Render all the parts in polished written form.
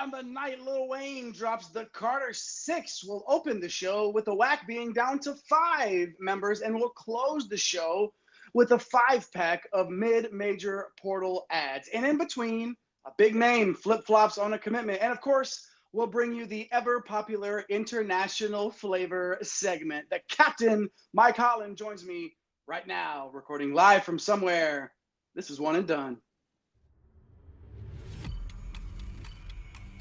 on the night Lil Wayne drops the Carter 6, we'll open the show with the WAC being down to 5 members, and we'll close the show with a 5-pack of mid-major portal ads. And in between, a big name flip-flops on a commitment. And of course, we'll bring you the ever-popular international flavor segment. The captain, Mike Holland, joins me right now, recording live from somewhere. This is One and Done.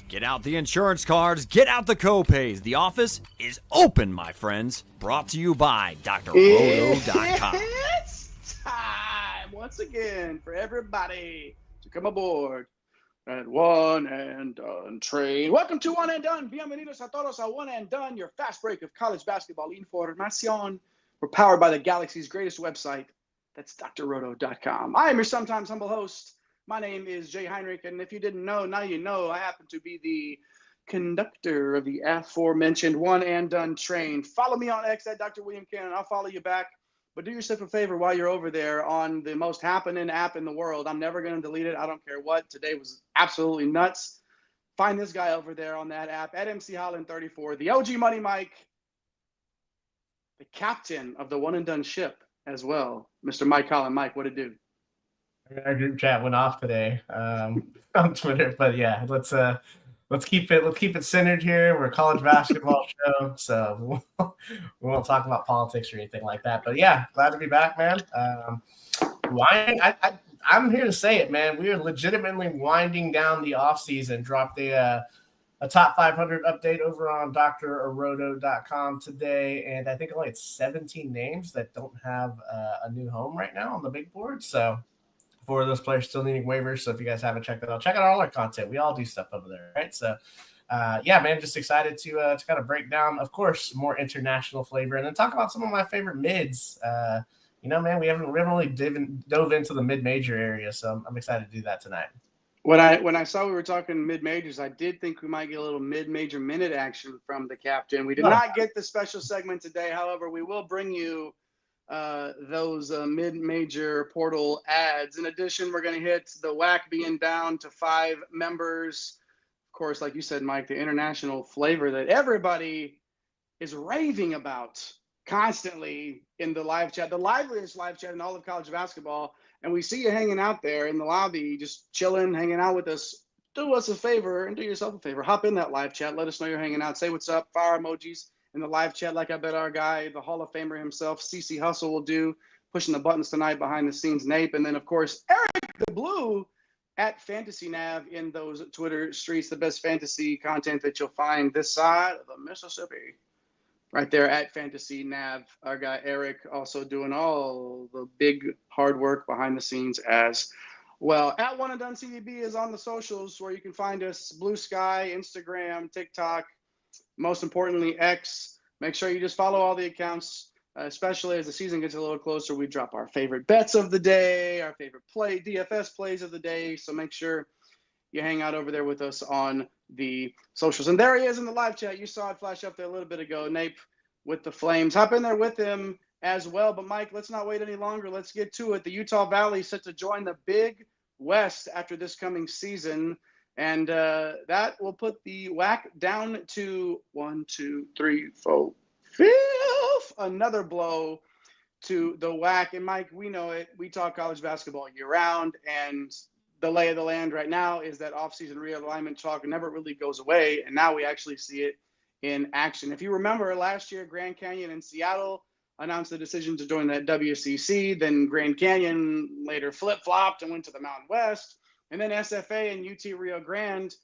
Get out the insurance cards, get out the co-pays. The office is open, my friends. Brought to you by drroto.com. It's time once again for everybody to come aboard that One and Done train. Welcome to One and Done. Bienvenidos a todos a One and Done, your fast break of college basketball information. We're powered by the galaxy's greatest website. That's drroto.com. I am your sometimes humble host. My name is Jay Heinrich, and if you didn't know, now you know. I happen to be the conductor of the aforementioned One and Done train. Follow me on X at Dr. William Cannon. I'll follow you back. But do yourself a favor while you're over there on the most happening app in the world. I'm never going to delete it. I don't care what. Today was absolutely nuts. Find this guy over there on that app at MC Holland 34, the OG Money Mike, the captain of the One and Done ship as well, Mr. Mike Holland. Mike, what it do? Our group chat went off today on Twitter, but yeah, let's keep it centered here. We're a college basketball show, so we won't talk about politics or anything like that. But yeah, glad to be back, man. I'm here to say it, man. We are legitimately winding down the off season. Dropped a top 500 update over on drroto.com today, and I think only it's 17 names that don't have a new home right now on the big board. So. For those players still needing waivers. So if you guys haven't checked that out, check out all our content. We all do stuff over there, right? So, yeah, man, just excited to kind of break down, of course, more international flavor and then talk about some of my favorite mids. Man, we haven't really dove into the mid-major area, so I'm excited to do that tonight. When I saw we were talking mid-majors, I did think we might get a little mid-major minute action from the captain. We did not get the special segment today. However, we will bring you those mid-major portal ads. In addition, we're going to hit the WAC being down to 5 members. Of course, like you said, Mike, the international flavor that everybody is raving about constantly in the live chat, the liveliest live chat in all of college basketball. And we see you hanging out there in the lobby, just chilling, hanging out with us. Do us a favor and do yourself a favor. Hop in that live chat. Let us know you're hanging out. Say what's up. Fire emojis in the live chat, like I bet our guy, the Hall of Famer himself, CC Hustle, will do, pushing the buttons tonight behind the scenes, Nape. And then, of course, Eric the Blue at Fantasy Nav in those Twitter streets, the best fantasy content that you'll find this side of the Mississippi. Right there at Fantasy Nav, our guy Eric also doing all the big hard work behind the scenes as well. At One and Done CDB is on the socials where you can find us: Blue Sky, Instagram, TikTok, most importantly, X. Make sure you just follow all the accounts, especially as the season gets a little closer. We drop our favorite bets of the day, our favorite DFS plays of the day. So make sure you hang out over there with us on the socials. And there he is in the live chat. You saw it flash up there a little bit ago, Nape with the Flames. Hop in there with him as well. But, Mike, let's not wait any longer. Let's get to it. The Utah Valley set to join the Big West after this coming season. And that will put the WAC down to 1, 2, 3, 4, 5th. Another blow to the WAC. And, Mike, we know it. We talk college basketball year-round. And the lay of the land right now is that offseason realignment talk never really goes away. And now we actually see it in action. If you remember, last year, Grand Canyon and Seattle announced the decision to join that WCC. Then Grand Canyon later flip-flopped and went to the Mountain West. And then SFA and UT Rio Grande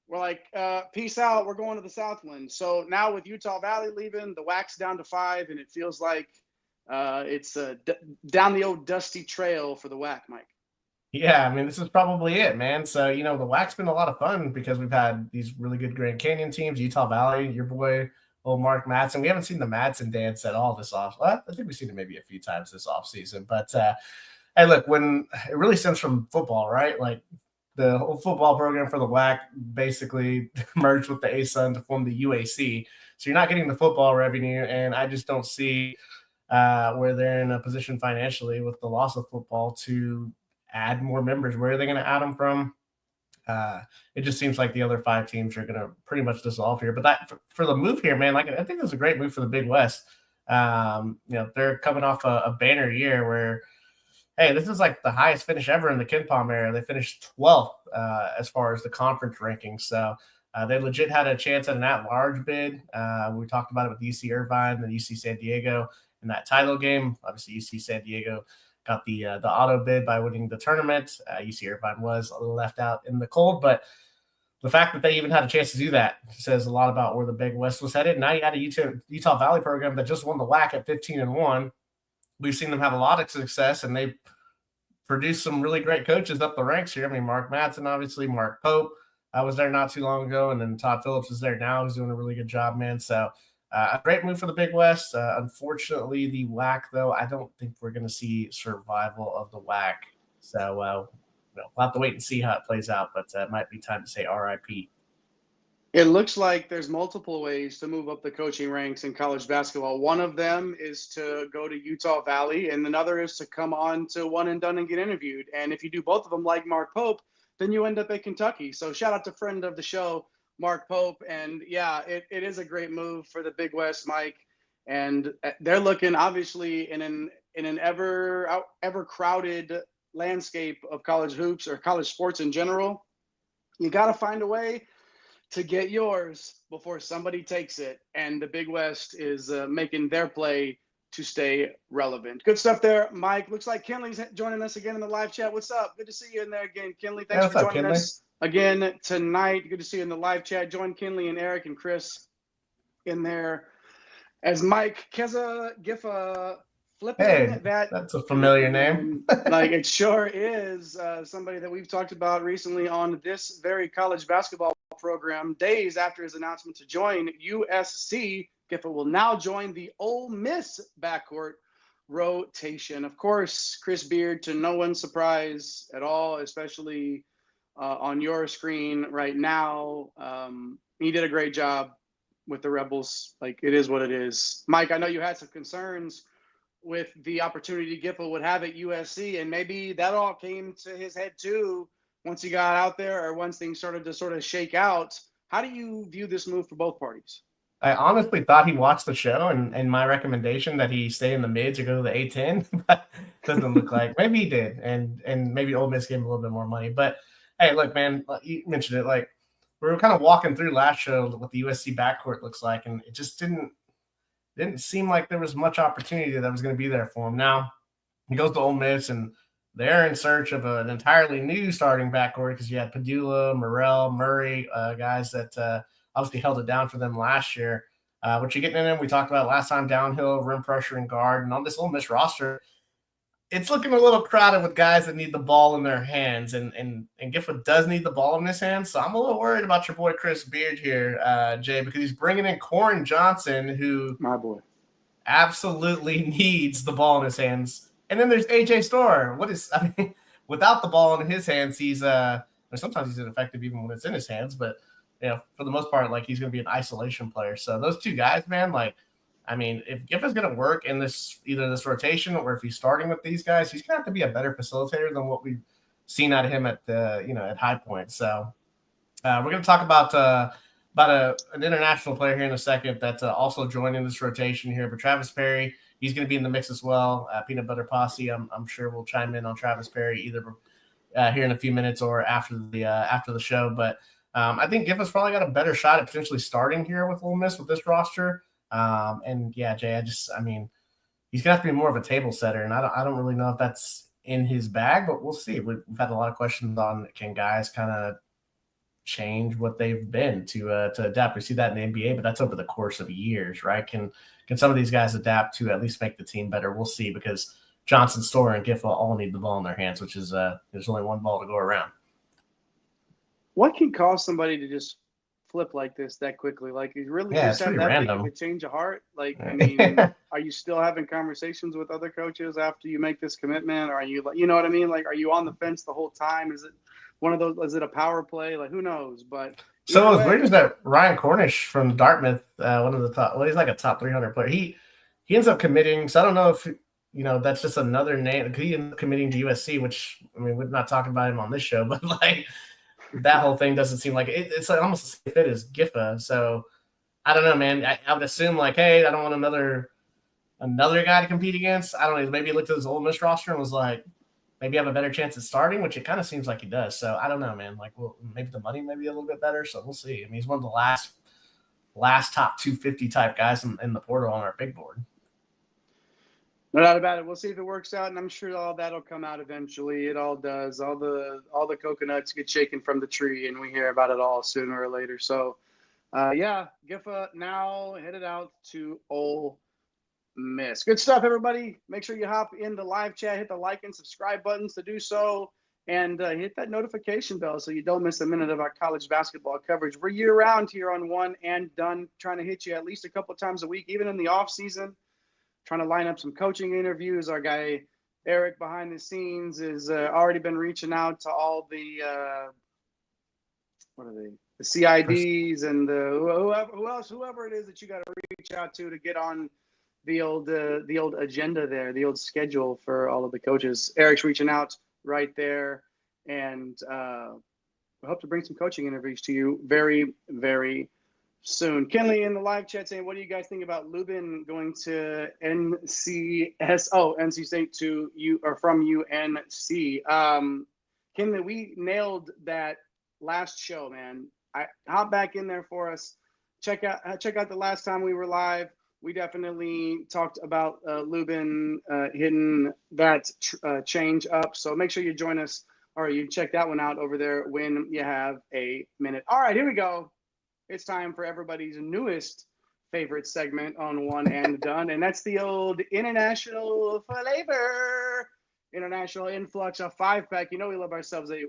were like, peace out, we're going to the Southland. So now with Utah Valley leaving, the WAC's down to 5, and it feels like it's down the old dusty trail for the WAC, Mike. Yeah, I mean, this is probably it, man. So, the WAC's been a lot of fun because we've had these really good Grand Canyon teams, Utah Valley, your boy, old Mark Madsen. We haven't seen the Madsen dance at all this off. Well, I think we've seen it maybe a few times this offseason. But, hey, look, when it really stems from football, right? Like the whole football program for the WAC basically merged with the ASUN to form the UAC. So you're not getting the football revenue, and I just don't see where they're in a position financially with the loss of football to add more members. Where are they going to add them from? It just seems like the other 5 teams are going to pretty much dissolve here. But that for the move here, man, like I think it's a great move for the Big West. They're coming off a banner year where, hey, this is like the highest finish ever in the KenPom era. They finished 12th as far as the conference rankings. So they legit had a chance at an at-large bid. We talked about it with UC Irvine and UC San Diego in that title game. Obviously, UC San Diego got the auto bid by winning the tournament. UC Irvine was a little left out in the cold, but the fact that they even had a chance to do that says a lot about where the Big West was headed. Now you had a Utah Valley program that just won the WAC at 15-1. We've seen them have a lot of success, and they produced some really great coaches up the ranks here. I mean, Mark Madsen, obviously, Mark Pope. I was there not too long ago, and then Todd Phillips is there now. He's doing a really good job, man. So a great move for the Big West. Unfortunately, the WAC, though, I don't think we're going to see survival of the WAC. So we'll have to wait and see how it plays out, but it might be time to say RIP. It looks like there's multiple ways to move up the coaching ranks in college basketball. One of them is to go to Utah Valley, and another is to come on to One and Done and get interviewed. And if you do both of them like Mark Pope, then you end up at Kentucky. So shout out to friend of the show, Mark Pope. And yeah, it is a great move for the Big West, Mike. And they're looking obviously in an ever crowded landscape of college hoops or college sports in general. You got to find a way to get yours before somebody takes it. And the Big West is making their play to stay relevant. Good stuff there, Mike. Looks like Kinley's joining us again in the live chat. What's up? Good to see you in there again, Kinley. Thanks for joining us again tonight. Good to see you in the live chat. Join Kinley and Eric and Chris in there as Mike Keza-Giffa flipping that's a familiar name. Like it sure is. Somebody that we've talked about recently on this very college basketball program. Days after his announcement to join USC, Giffa will now join the Ole Miss backcourt rotation. Of course, Chris Beard, to no one's surprise at all, especially on your screen right now. He did a great job with the Rebels. Like, it is what it is. Mike, I know you had some concerns with the opportunity Giffa would have at USC, and maybe that all came to his head too once he got out there or once things started to sort of shake out. How do you view this move for both parties? I honestly thought he watched the show and my recommendation that he stay in the mids or go to the A-10, but doesn't look like. Maybe he did, and maybe Ole Miss gave him a little bit more money. But, hey, look, man, you mentioned it. Like, we were kind of walking through last show what the USC backcourt looks like, and it just didn't seem like there was much opportunity that was going to be there for him. Now, he goes to Ole Miss, and they're in search of an entirely new starting backcourt because you had Padula, Morrell, Murray, guys that obviously held it down for them last year. What you're getting in them, we talked about last time, downhill, rim pressure, and guard. And on this Ole Miss roster, it's looking a little crowded with guys that need the ball in their hands. And Giffa does need the ball in his hands. So I'm a little worried about your boy Chris Beard here, Jay, because he's bringing in Corin Johnson, who my boy absolutely needs the ball in his hands. And then there's AJ Storr. Without the ball in his hands, he's sometimes he's ineffective even when it's in his hands, but for the most part, like, he's going to be an isolation player. So those two guys, man, if Giffa's going to work in either this rotation or if he's starting with these guys, he's going to have to be a better facilitator than what we've seen out of him at High Point. So we're going to talk about an international player here in a second that's also joining this rotation here. But Travis Perry, he's going to be in the mix as well. Peanut Butter Posse, I'm sure we'll chime in on Travis Perry either here in a few minutes or after the show. But I think Giffa's probably got a better shot at potentially starting here with Ole Miss with this roster. And yeah, Jay, he's going to have to be more of a table setter, and I don't really know if that's in his bag, but we'll see. We've had a lot of questions on, can guys kind of change what they've been to adapt? We see that in the NBA, but that's over the course of years, right? Can some of these guys adapt to at least make the team better? We'll see, because Johnson, Storr, and Giffa all need the ball in their hands, which is there's only one ball to go around. What can cause somebody to just flip like this that quickly? Like, you really just have that big of a change of heart? Like, I mean, are you still having conversations with other coaches after you make this commitment? Or are you, you know what I mean? Like, are you on the fence the whole time? Is it one of those? Is it a power play? Like, who knows? But so as weird as that, Ryan Cornish from Dartmouth, one of the top, he's like a top 300 player. He ends up committing. So I don't know if that's just another name. He ended up committing to USC, which, I mean, we're not talking about him on this show, but like, that whole thing doesn't seem like it's like almost as fit as Giffa. So I don't know, man. I would assume like, hey, I don't want another guy to compete against. I don't know. Maybe he looked at his Ole Miss roster and was like, maybe have a better chance at starting, which it kind of seems like he does. So I don't know, man. Like, well, maybe the money may be a little bit better. So we'll see. I mean, he's one of the last top 250 type guys in the portal on our big board. No doubt about it. We'll see if it works out, and I'm sure all that'll come out eventually. It all does. All the coconuts get shaken from the tree, and we hear about it all sooner or later. So, yeah, Giffa now headed out to Ole Miss. Good stuff, everybody. Make sure you hop in the live chat, hit the like and subscribe buttons to do so, and hit that notification bell so you don't miss a minute of our college basketball coverage. We're year-round here on One and Done, trying to hit you at least a couple times a week, even in the off season. Trying to line up some coaching interviews. Our guy Eric behind the scenes has already been reaching out to all the the CIDs and whoever it is that you got to reach out to get on the old agenda there, the old schedule for all of the coaches. Eric's reaching out right there, and we hope to bring some coaching interviews to you very, very soon. Kenley in the live chat saying, what do you guys think about Lubin going to NC State to you or from UNC? Kenley, we nailed that last show, man. Hop back in there for us. Check out the last time we were live. We definitely talked about Lubin hitting that change up. So make sure you join us, or you check that one out over there when you have a minute. All right, here we go. It's time for everybody's newest favorite segment on One and Done, and that's the old international flavor, international influx, a 5-pack. You know we love ourselves a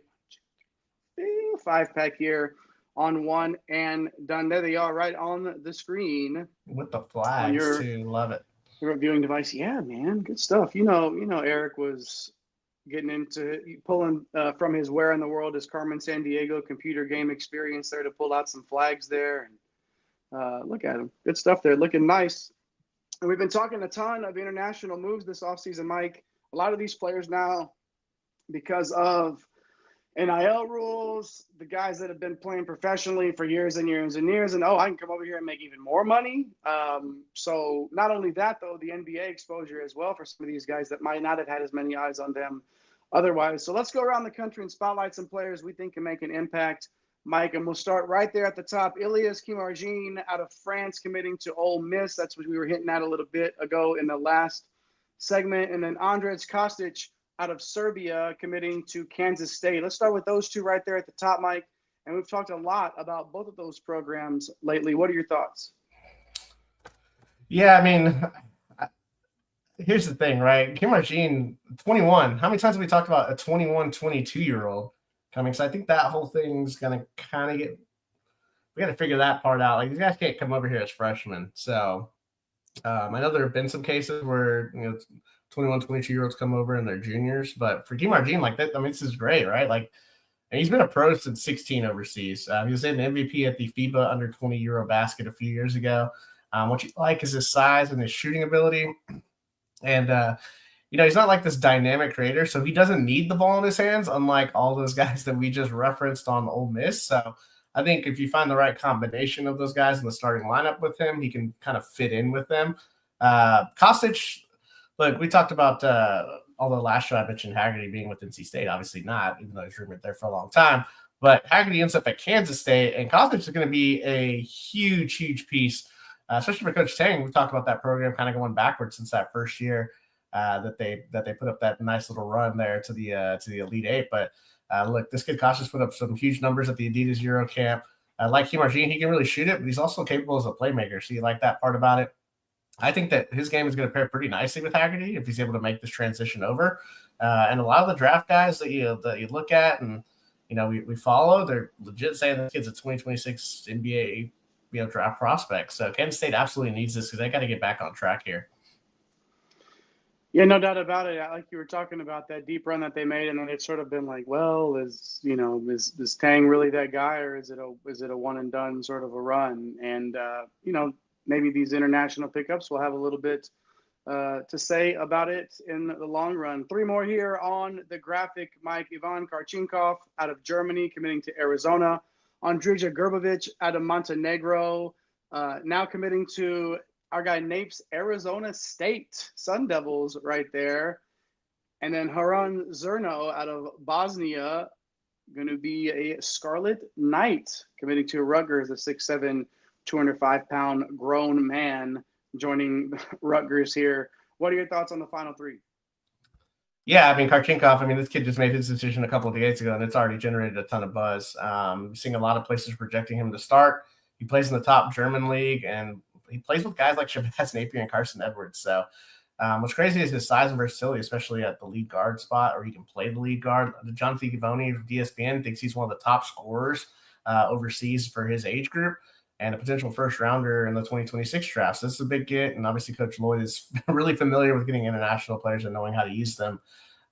5-pack here on One and Done. There they are, right on the screen with the flags too. Love it. Your viewing device, yeah, man, good stuff. You know, Eric was getting into pulling from his Where in the World is Carmen Sandiego computer game experience there to pull out some flags there. And look at him. Good stuff there. Looking nice. And we've been talking a ton of international moves this offseason, Mike. A lot of these players now, because of NIL rules, the guys that have been playing professionally for years and years and years, and I can come over here and make even more money. So not only that, though, the NBA exposure as well for some of these guys that might not have had as many eyes on them otherwise. So let's go around the country and spotlight some players we think can make an impact, Mike. And we'll start right there at the top. Ilias Kimarjin out of France committing to Ole Miss. That's what we were hitting at a little bit ago in the last segment. And then Andrej Kostic out of Serbia committing to Kansas State. Let's start with those two right there at the top, Mike. And we've talked a lot about both of those programs lately. What are your thoughts? Yeah, I mean, here's the thing, right? Kimarjin, 21. How many times have we talked about a 21, 22-year-old coming? So I think that whole thing's going to kind of we got to figure that part out. Like, these guys can't come over here as freshmen. So I know there have been some cases where, 21, 22-year-olds come over and they're juniors. But for Kimarjin, like that, I mean, this is great, right? Like, and he's been a pro since 16 overseas. He was in MVP at the FIBA under 20 Eurobasket a few years ago. What you like is his size and his shooting ability. And, he's not like this dynamic creator, so he doesn't need the ball in his hands, unlike all those guys that we just referenced on Ole Miss. So I think if you find the right combination of those guys in the starting lineup with him, he can kind of fit in with them. Kostic, look, we talked about although last show I mentioned Haggerty being with NC State, obviously not, even though he's rumored there for a long time. But Haggerty ends up at Kansas State, and Kostic is going to be a huge, huge piece, especially for Coach Tang. We talked about that program kind of going backwards since that first year that they put up that nice little run there to the Elite Eight. But look, this kid Kostic put up some huge numbers at the Adidas Euro Camp. Like Kimarjin, he can really shoot it, but he's also capable as a playmaker. So you like that part about it. I think that his game is going to pair pretty nicely with Haggerty if he's able to make this transition over. And a lot of the draft guys that you look at and we follow, they're legit saying this kid's a 2026 NBA draft prospect. So Kansas State absolutely needs this because they got to get back on track here. Yeah, no doubt about it. Like you were talking about that deep run that they made, and then it's sort of been like, well, is Tang really that guy, or is it a one and done sort of a run? And maybe these international pickups will have a little bit to say about it in the long run. 3 more here on the graphic. Mike, Ivan Karchinkov out of Germany committing to Arizona. Andrija Grbovic out of Montenegro now committing to our guy Napes, Arizona State Sun Devils right there. And then Haran Zerno out of Bosnia, going to be a Scarlet Knight committing to Rutgers, a 6'7", 205-pound grown man joining Rutgers here. What are your thoughts on the final 3? Yeah, I mean, Karchinkov, this kid just made his decision a couple of days ago, and it's already generated a ton of buzz. Seeing a lot of places projecting him to start. He plays in the top German league, and he plays with guys like Shabazz Napier and Carson Edwards. So what's crazy is his size and versatility, especially at the lead guard spot, or he can play the lead guard. Jonathan Givoni of ESPN thinks he's one of the top scorers overseas for his age group, and a potential first rounder in the 2026 draft. So this is a big get. And obviously Coach Lloyd is really familiar with getting international players and knowing how to use them.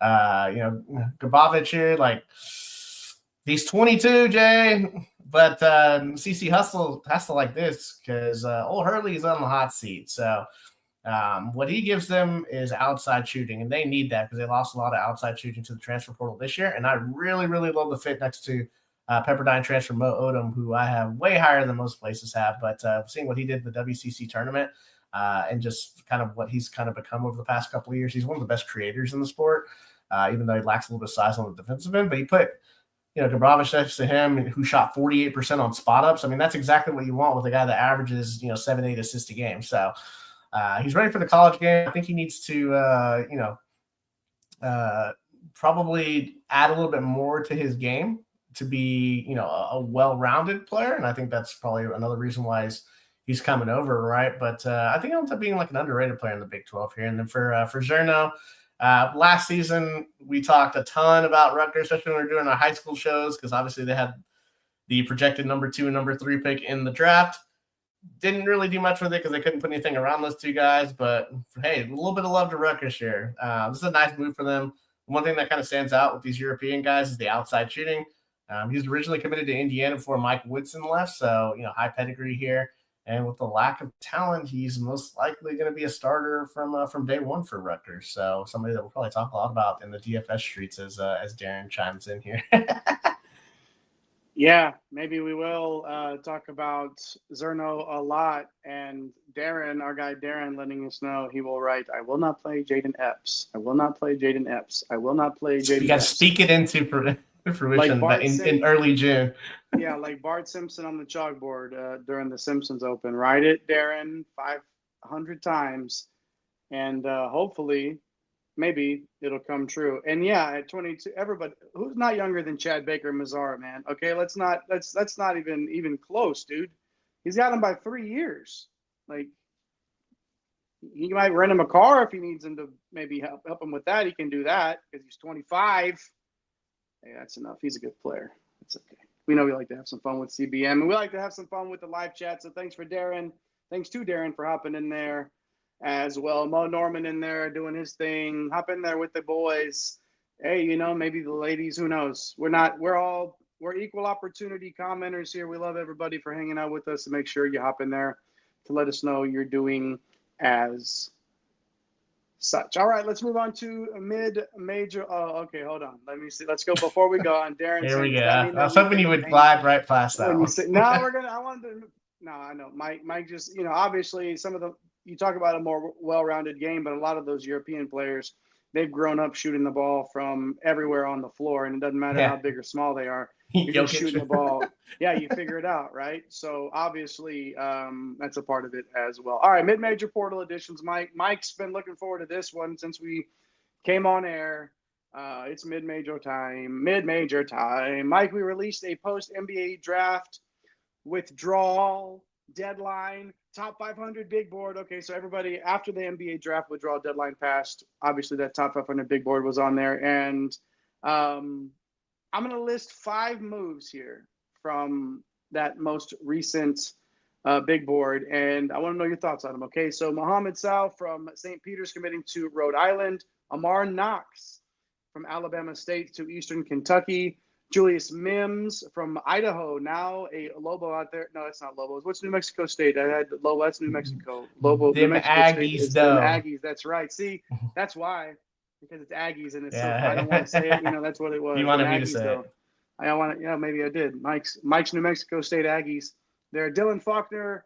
Grbovic here, he's 22, Jay, but CC Hustle has to like this because old Hurley's on the hot seat. So what he gives them is outside shooting, and they need that because they lost a lot of outside shooting to the transfer portal this year. And I really, really love the fit next to Pepperdine transfer Mo Odom, who I have way higher than most places have, but seeing what he did in the WCC tournament and just kind of what he's kind of become over the past couple of years, he's one of the best creators in the sport, even though he lacks a little bit of size on the defensive end. But you put, Grbovic next to him, who shot 48% on spot ups. That's exactly what you want with a guy that averages, 7-8 assists a game. So he's ready for the college game. I think he needs to, probably add a little bit more to his game to be, a well-rounded player. And I think that's probably another reason why he's coming over, right? But I think he'll end up being like an underrated player in the Big 12 here. And then for Zerno, last season, we talked a ton about Rutgers, especially when we were doing our high school shows, because obviously they had the projected number 2 and number 3 pick in the draft. Didn't really do much with it because they couldn't put anything around those 2 guys. But, hey, a little bit of love to Rutgers here. This is a nice move for them. One thing that kind of stands out with these European guys is the outside shooting. He was originally committed to Indiana before Mike Woodson left, so high pedigree here. And with the lack of talent, he's most likely going to be a starter from day one for Rutgers. So somebody that we'll probably talk a lot about in the DFS streets as Darren chimes in here. Yeah, maybe we will talk about Zerno a lot. And Darren, our guy Darren, letting us know he will write, "I will not play Jaden Epps. I will not play Jaden Epps. I will not play Jaden Epps." You got to speak it into fruition in early June. Yeah, like Bart Simpson on the chalkboard during the Simpsons Open. Write it, Darren, 500 times, and hopefully, maybe it'll come true. And yeah, at 22, everybody who's not younger than Chad Baker Mazzara, man. Okay, that's not even close, dude. He's got him by 3 years. Like, he might rent him a car if he needs him to maybe help him with that. He can do that because he's 25. Hey, that's enough. He's a good player. It's okay. We know we like to have some fun with CBM, and we like to have some fun with the live chat. So thanks to Darren for hopping in there as well. Mo Norman in there doing his thing. Hop in there with the boys. Hey, maybe the ladies, who knows? We're equal opportunity commenters here. We love everybody for hanging out with us, and make sure you hop in there to let us know you're doing as such. All right, let's move on to a mid-major. Oh, okay, hold on. Let me see. Let's go before we go on. Darren. Here we go. I was hoping you would glide right past that one. No, I know. Mike just, obviously you talk about a more well-rounded game, but a lot of those European players, they've grown up shooting the ball from everywhere on the floor, and it doesn't matter how big or small they are. You're just shooting the ball. Yeah, you figure it out, right? So obviously that's a part of it as well. All right, mid-major portal editions, Mike. Mike's been looking forward to this one since we came on air. It's mid-major time. Mike, we released a post-NBA draft withdrawal deadline, top 500 big board. Okay, so everybody after the NBA draft withdrawal deadline passed, obviously that top 500 big board was on there. And I'm going to list 5 moves here from that most recent big board, and I want to know your thoughts on them. Okay, so Mohamed Sal from St. Peter's committing to Rhode Island. Amar Knox from Alabama State to Eastern Kentucky. Julius Mims from Idaho, now a Lobo out there. No, that's not Lobos. What's New Mexico State? I had Lobo. That's New Mexico. Lobo. New Them Mexico State Aggies, is them though. Aggies. That's right. See, that's why, because it's Aggies and it's so. Yeah. I don't want to say it. That's what it was. You wanted me to Aggies, say though. it. I want to. Yeah, maybe I did. Mike's New Mexico State Aggies. There, Dylan Faulkner,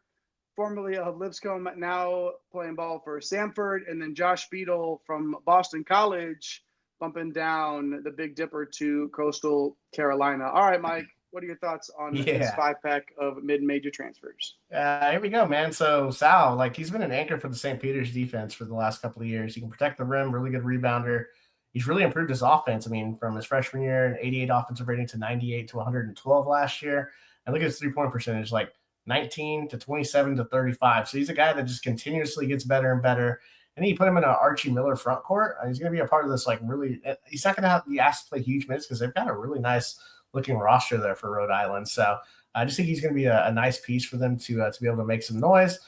formerly of Lipscomb, now playing ball for Samford, and then Josh Beadle from Boston College, bumping down the Big Dipper to Coastal Carolina. All right, Mike, what are your thoughts on this 5-pack of mid-major transfers? Here we go, man. So Sal, like, he's been an anchor for the St. Peter's defense for the last couple of years. He can protect the rim, really good rebounder. He's really improved his offense. I mean, from his freshman year, an 88 offensive rating to 98 to 112 last year. And look at his three-point percentage, like 19 to 27 to 35. So he's a guy that just continuously gets better and better. And then you put him in an Archie Miller front court. He's going to be a part of this, like, really – he's not going to be asked to play huge minutes because they've got a really nice-looking roster there for Rhode Island. So I just think he's going to be a nice piece for them to be able to make some noise.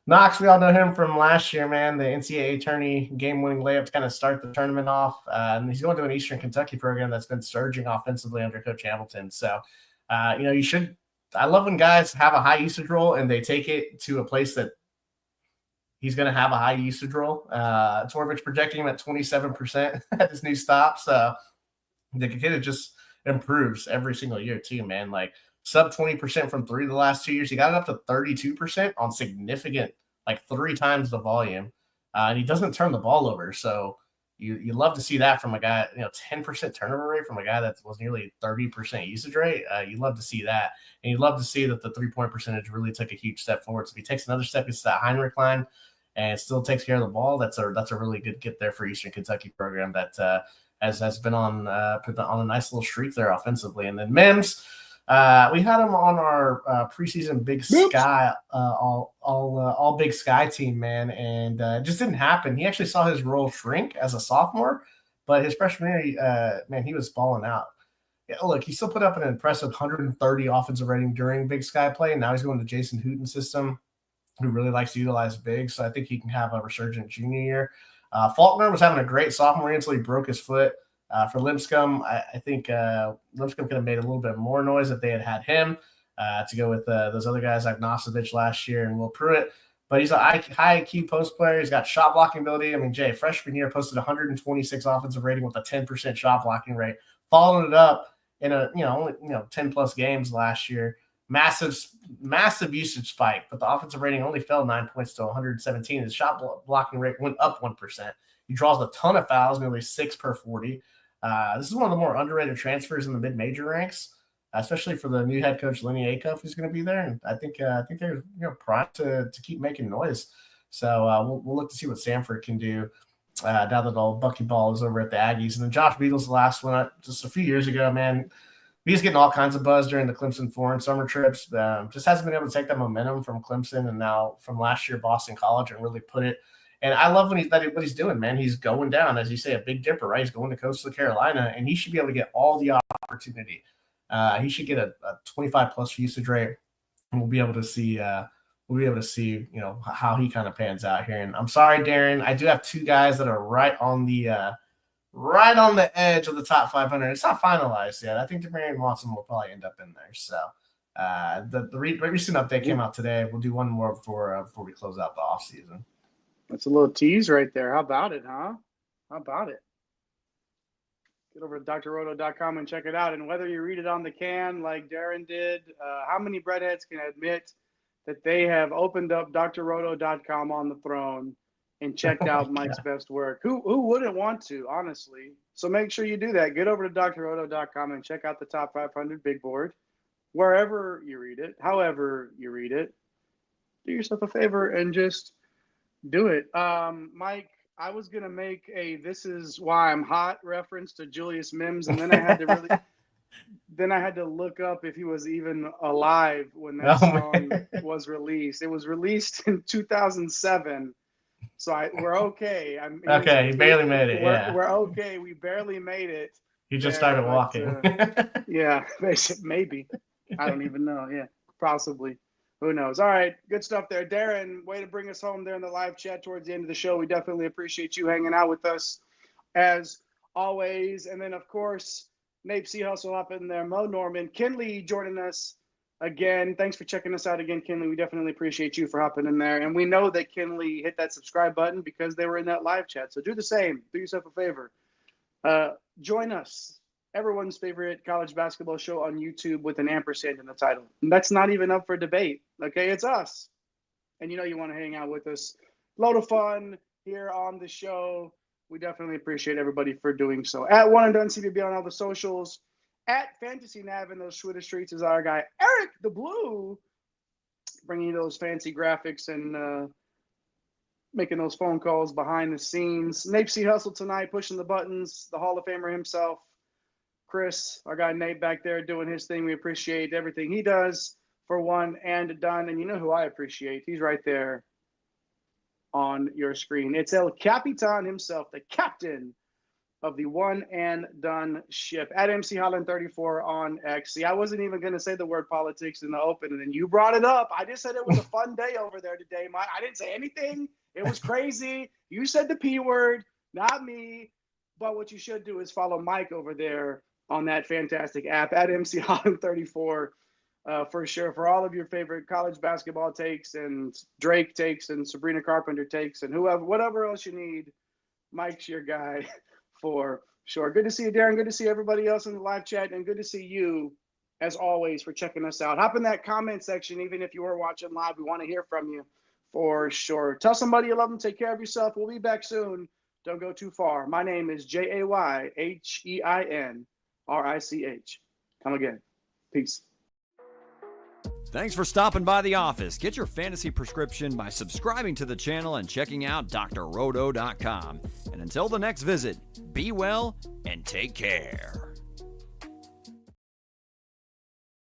Knox, we all know him from last year, man, the NCAA tourney game-winning layup to kind of start the tournament off. And he's going to an Eastern Kentucky program that's been surging offensively under Coach Hamilton. So, you should – I love when guys have a high usage role and they take it to a place that he's going to have a high usage role. Torvich projecting him at 27% at his new stop. So the kid just improves every single year too, man. Like, sub 20% from three the last 2 years. He got it up to 32% on significant, like 3 times the volume. And he doesn't turn the ball over. So you love to see that from a guy, 10% turnover rate from a guy that was nearly 30% usage rate. You love to see that. And you love to see that the 3-point percentage really took a huge step forward. So if he takes another step, it's that Heinrich line and still takes care of the ball. That's a really good get there for Eastern Kentucky program that has been on a nice little streak there offensively. And then Mims, we had him on our preseason Big Sky, all Big Sky team, man, and it just didn't happen. He actually saw his role shrink as a sophomore, but his freshman year, man, he was balling out. Yeah, look, he still put up an impressive 130 offensive rating during Big Sky play, and now he's going to Jason Hooten's system, who really likes to utilize bigs, so I think he can have a resurgent junior year. Faulkner was having a great sophomore year until he broke his foot. For Lipscomb, I think Lipscomb could have made a little bit more noise if they had him to go with those other guys like Nosovich last year and Will Pruitt. But he's a high IQ post player. He's got shot blocking ability. I mean, Jay, freshman year posted 126 offensive rating with a 10% shot blocking rate. Followed it up in only 10 plus games last year. Massive usage spike, but the offensive rating only fell 9 points to 117. His shot blocking rate went up 1%. He draws a ton of fouls, nearly 6 per 40. This is one of the more underrated transfers in the mid-major ranks, especially for the new head coach Lenny Acuff, who's going to be there. And I think they're primed to keep making noise. So we'll look to see what Samford can do now that all buckyball is over at the Aggies. And then Josh Beadle's the last one. Just a few years ago, man, he's getting all kinds of buzz during the Clemson foreign summer trips. Just hasn't been able to take that momentum from Clemson and now from last year Boston College and really put it. And I love what he's doing, man. He's going down, as you say, a Big Dipper, right? He's going to Coastal Carolina, and he should be able to get all the opportunity. He should get a 25+ usage rate, and we'll be able to see how he kind of pans out here. And I'm sorry, Darren, I do have 2 guys that are right on the edge of the top 500. It's not finalized yet. I think Demarion Watson will probably end up in there. So the recent update came out today. We'll do one more before we close out the offseason. That's a little tease right there. How about it, huh? How about it? Get over to drroto.com and check it out. And whether you read it on the can like Darren did, how many breadheads can admit that they have opened up drroto.com on the throne and checked out Mike's best work? Who wouldn't want to, honestly? So make sure you do that. Get over to drroto.com and check out the top 500 big board. Wherever you read it, however you read it, do yourself a favor and just do it. Mike, I was going to make a "This Is Why I'm Hot" reference to Julius Mims, and then I had to look up if he was even alive when that song was released. It was released in 2007. So we're okay. He barely made it. We're okay. We barely made it. He just started walking. Yeah, maybe. I don't even know. Yeah, possibly. Who knows? All right, good stuff there. Darren, way to bring us home there in the live chat towards the end of the show. We definitely appreciate you hanging out with us as always. And then, of course, Nape C. Hustle up in there. Mo Norman. Kinley joining us again. Thanks for checking us out again, Kinley. We definitely appreciate you for hopping in there. And we know that Kinley hit that subscribe button because they were in that live chat. So do the same. Do yourself a favor. Join us. Everyone's favorite college basketball show on YouTube with an ampersand in the title. And that's not even up for debate. Okay, it's us. And you know you want to hang out with us. Load of fun here on the show. We definitely appreciate everybody for doing so. At One and Done CBB on all the socials. At Fantasy Nav in those Twitter streets is our guy, Eric the Blue, bringing you those fancy graphics and making those phone calls behind the scenes. Nape C. Hustle tonight, pushing the buttons, the Hall of Famer himself. Chris, our guy Nate back there doing his thing. We appreciate everything he does for One and Done. And you know who I appreciate. He's right there on your screen. It's El Capitan himself, the captain of the One and Done ship. At MC Holland 34 on X. See, I wasn't even going to say the word politics in the open, and then you brought it up. I just said it was a fun day over there today. I didn't say anything. It was crazy. You said the P word, not me. But what you should do is follow Mike over there on that fantastic app at MC Holland 34. For sure, for all of your favorite college basketball takes and Drake takes and Sabrina Carpenter takes and whatever else you need, Mike's your guy for sure. Good to see you, Darren. Good to see everybody else in the live chat, and good to see you, as always, for checking us out. Hop in that comment section, even if you were watching live. We want to hear from you for sure. Tell somebody you love them. Take care of yourself. We'll be back soon. Don't go too far. My name is JayHeinrich. Come again. Peace. Thanks for stopping by the office. Get your fantasy prescription by subscribing to the channel and checking out drroto.com. And until the next visit, be well and take care.